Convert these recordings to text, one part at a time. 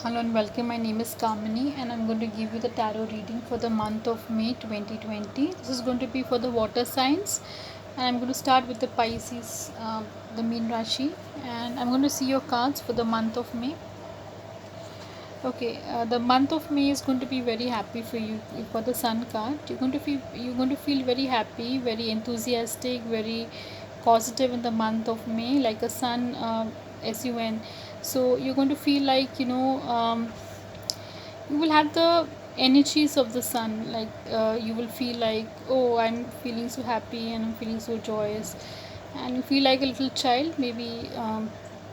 Hello and welcome. My name is Kamini and I'm going to give you the tarot reading for the month of May 2020. This is going to be for the water signs, and I'm going to start with the Pisces, the Mean Rashi, and I'm going to see your cards for the month of May. Okay, the month of May is going to be very happy for you. For the Sun card, you're going to feel very happy, very enthusiastic, very positive in the month of May, like a sun, sun. So you're going to feel like you will have the energies of the sun, like you will feel like, oh, I'm feeling so happy and I'm feeling so joyous, and you feel like a little child, maybe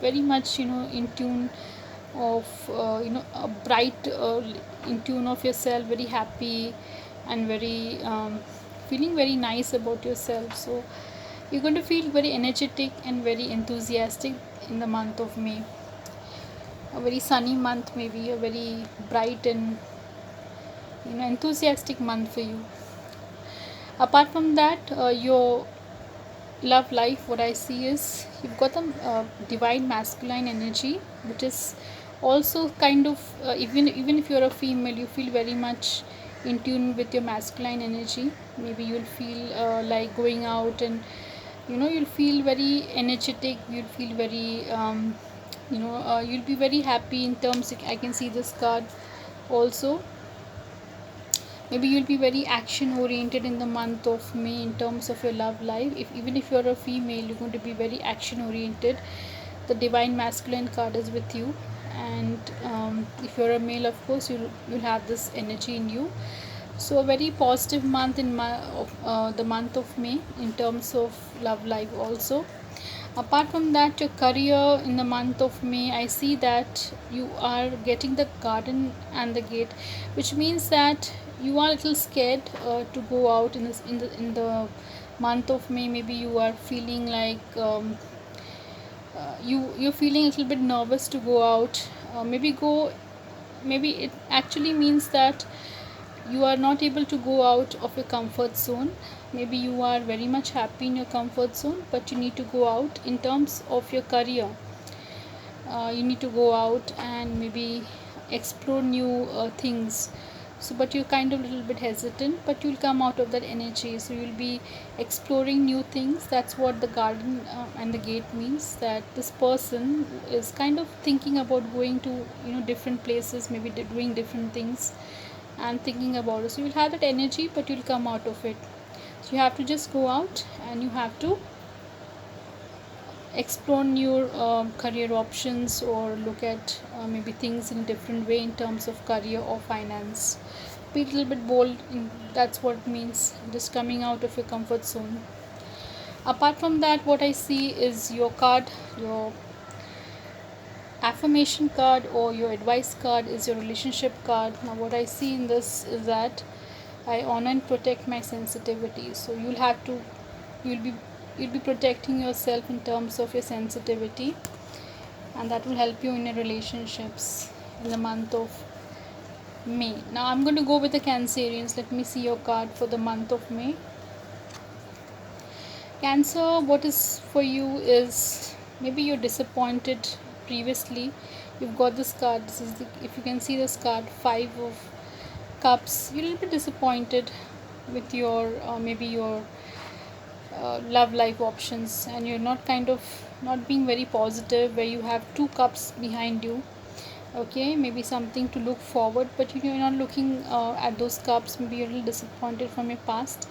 very much in tune of a bright in tune of yourself, very happy and very feeling very nice about yourself. So you're going to feel very energetic and very enthusiastic in the month of May, a very sunny month, maybe a very bright and enthusiastic month for you. Apart from that, your love life, what I see is you've got the divine masculine energy, which is also kind of even if you're a female, you feel very much in tune with your masculine energy. Maybe you'll feel like going out, and you'll feel very energetic, you'll feel very you'll be very happy in terms, I can see this card also. Maybe you'll be very action oriented in the month of May in terms of your love life. If even if you're a female, you're going to be very action oriented. The divine masculine card is with you, and if you're a male, of course you'll have this energy in you. So a very positive month the month of May in terms of love life also. Apart from that, your career in the month of May, I see that you are getting the garden and the gate, which means that you are a little scared to go out in the month of May. Maybe you are feeling like you're feeling a little bit nervous to go out. Maybe it actually means that you are not able to go out of your comfort zone. Maybe you are very much happy in your comfort zone, but you need to go out in terms of your career. You need to go out and maybe explore new things. So but you're kind of a little bit hesitant, but you'll come out of that energy, so you'll be exploring new things. That's what the garden and the gate means, that this person is kind of thinking about going to different places, maybe doing different things and thinking about it. So you'll have that energy, but you'll come out of it. So you have to just go out and you have to explore new career options, or look at maybe things in a different way in terms of career or finance. Be a little bit bold that's what it means, just coming out of your comfort zone. Apart from that, what I see is your card, your affirmation card or your advice card is your relationship card. Now what I see in this is that I honor and protect my sensitivity. So you'll be you'll be protecting yourself in terms of your sensitivity, and that will help you in your relationships in the month of May. Now I'm going to go with the Cancerians. Let me see your card for the month of May. Cancer, what is for you is maybe you're disappointed previously. You've got this card. This is if you can see this card, Five of Cups. You're a little bit disappointed with your maybe your love life options, and you're not kind of not being very positive, where you have two cups behind you. Okay, maybe something to look forward, but you're not looking at those cups. Maybe you're a little disappointed from your past.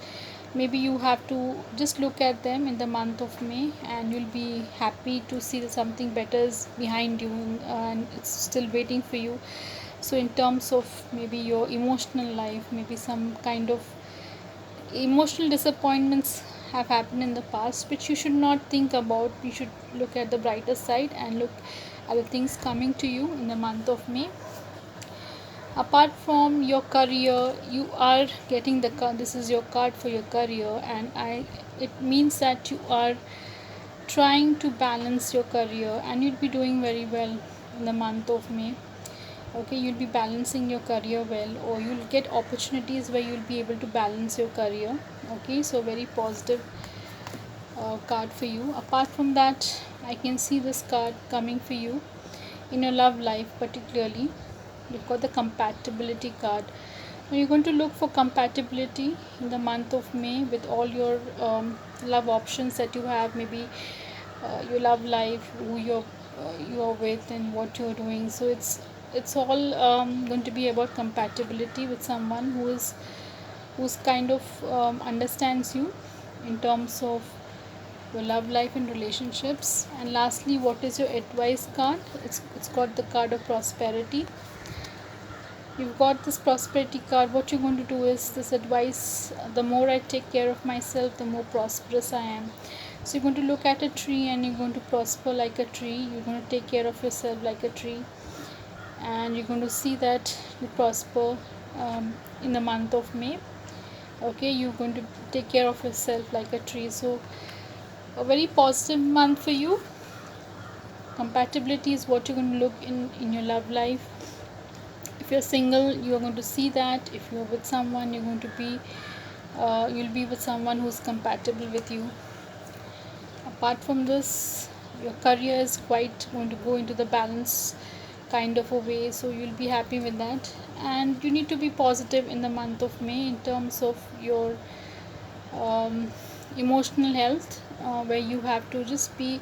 Maybe you have to just look at them in the month of May, and you'll be happy to see that something better is behind you, and it's still waiting for you. So in terms of maybe your emotional life, maybe some kind of emotional disappointments have happened in the past, which you should not think about. You should look at the brighter side and look at the things coming to you in the month of May. Apart from your career, you are getting the card. This is your card for your career, and it means that you are trying to balance your career, and you'll be doing very well in the month of May. Okay, you'll be balancing your career well, or you'll get opportunities where you'll be able to balance your career. Okay, so very positive card for you. Apart from that, I can see this card coming for you in your love life. Particularly, you've got the compatibility card. Now you're going to look for compatibility in the month of May with all your love options that you have. Maybe your love life, who you're with, and what you're doing. So it's all going to be about compatibility with someone who's kind of understands you in terms of your love life and relationships. And lastly, what is your advice card? It's got the card of prosperity. You've got this prosperity card. What you're going to do is this advice: the more I take care of myself, the more prosperous I am. So you're going to look at a tree and you're going to prosper like a tree. You're going to take care of yourself like a tree, and you're going to see that you prosper in the month of May. Okay, you're going to take care of yourself like a tree. So a very positive month for you. Compatibility is what you're going to look in your love life. If you're single, you're going to see that. If you're with someone, you're going to be you'll be with someone who's compatible with you. Apart from this, your career is quite going to go into the balance kind of a way, so you'll be happy with that. And you need to be positive in the month of May in terms of your um, emotional health, where you have to just be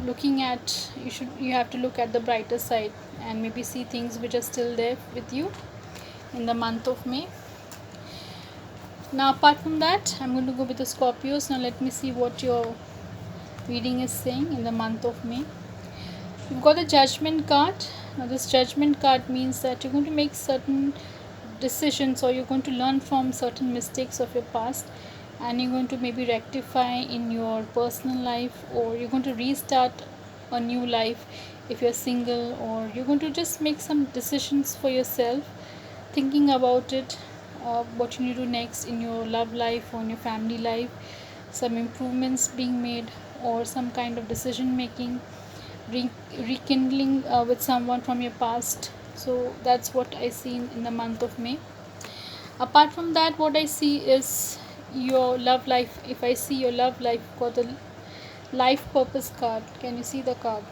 looking at, you have to look at the brighter side and maybe see things which are still there with you in the month of May. Now apart from that, I'm going to go with the Scorpios. Now let me see what your reading is saying in the month of May. You've got the Judgment card. Now this Judgment card means that you're going to make certain decisions, or you're going to learn from certain mistakes of your past, and you're going to maybe rectify in your personal life, or you're going to restart a new life if you're single, or you're going to just make some decisions for yourself, thinking about it, what you need to do next in your love life or in your family life, some improvements being made, or some kind of decision making, rekindling with someone from your past. So that's what I see in the month of May. Apart from that, what I see is your love life. If I see your love life, got the life purpose card. Can you see the card?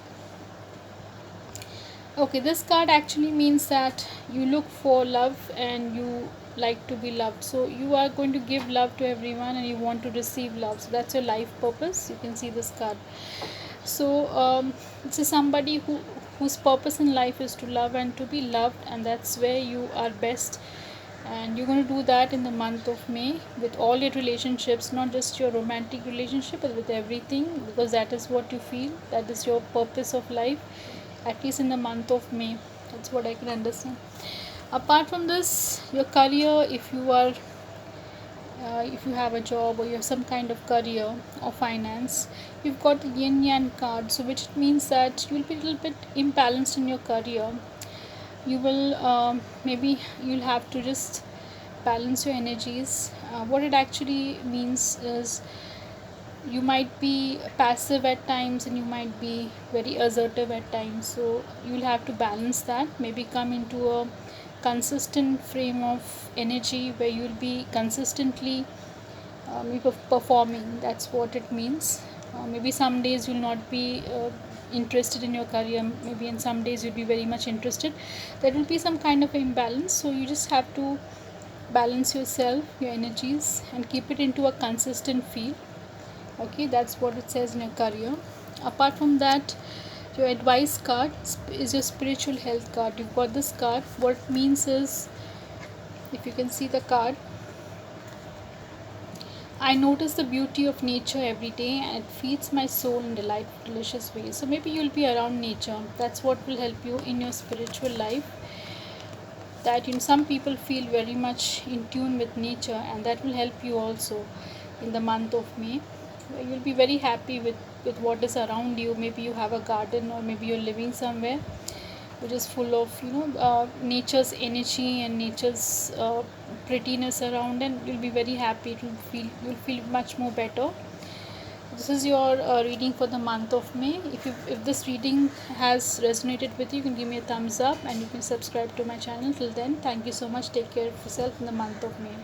Okay, this card actually means that you look for love and you like to be loved. So you are going to give love to everyone and you want to receive love. So that's your life purpose. You can see this card. So this is somebody whose purpose in life is to love and to be loved, and that's where you are best. And you're going to do that in the month of May with all your relationships, not just your romantic relationship, but with everything, because that is what you feel, that is your purpose of life, at least in the month of May. That's what I can understand. Apart from this, your career, if you have a job or you have some kind of career or finance, you've got the yin yang card, so which means that you will be a little bit imbalanced in your career. You will maybe you'll have to just balance your energies. What it actually means is you might be passive at times and you might be very assertive at times, so you'll have to balance that, maybe come into a consistent frame of energy where you'll be consistently performing. That's what it means. Maybe some days you'll not be interested in your career, maybe in some days you'll be very much interested. There will be some kind of imbalance, so you just have to balance yourself, your energies, and keep it into a consistent feel. Okay, that's what it says in your career. Apart from that, your advice card is your spiritual health card. You've got this card. What it means is, if you can see the card, I notice the beauty of nature every day and it feeds my soul in delicious ways. So maybe you'll be around nature. That's what will help you in your spiritual life. That some people feel very much in tune with nature, and that will help you also in the month of May. You'll be very happy with what is around you. Maybe you have a garden, or maybe you're living somewhere which is full of nature's energy and nature's prettiness around, and you'll be very happy. You'll feel much more better. This is your reading for the month of May. If this reading has resonated with you, you can give me a thumbs up and you can subscribe to my channel. Till then, thank you so much. Take care of yourself in the month of May.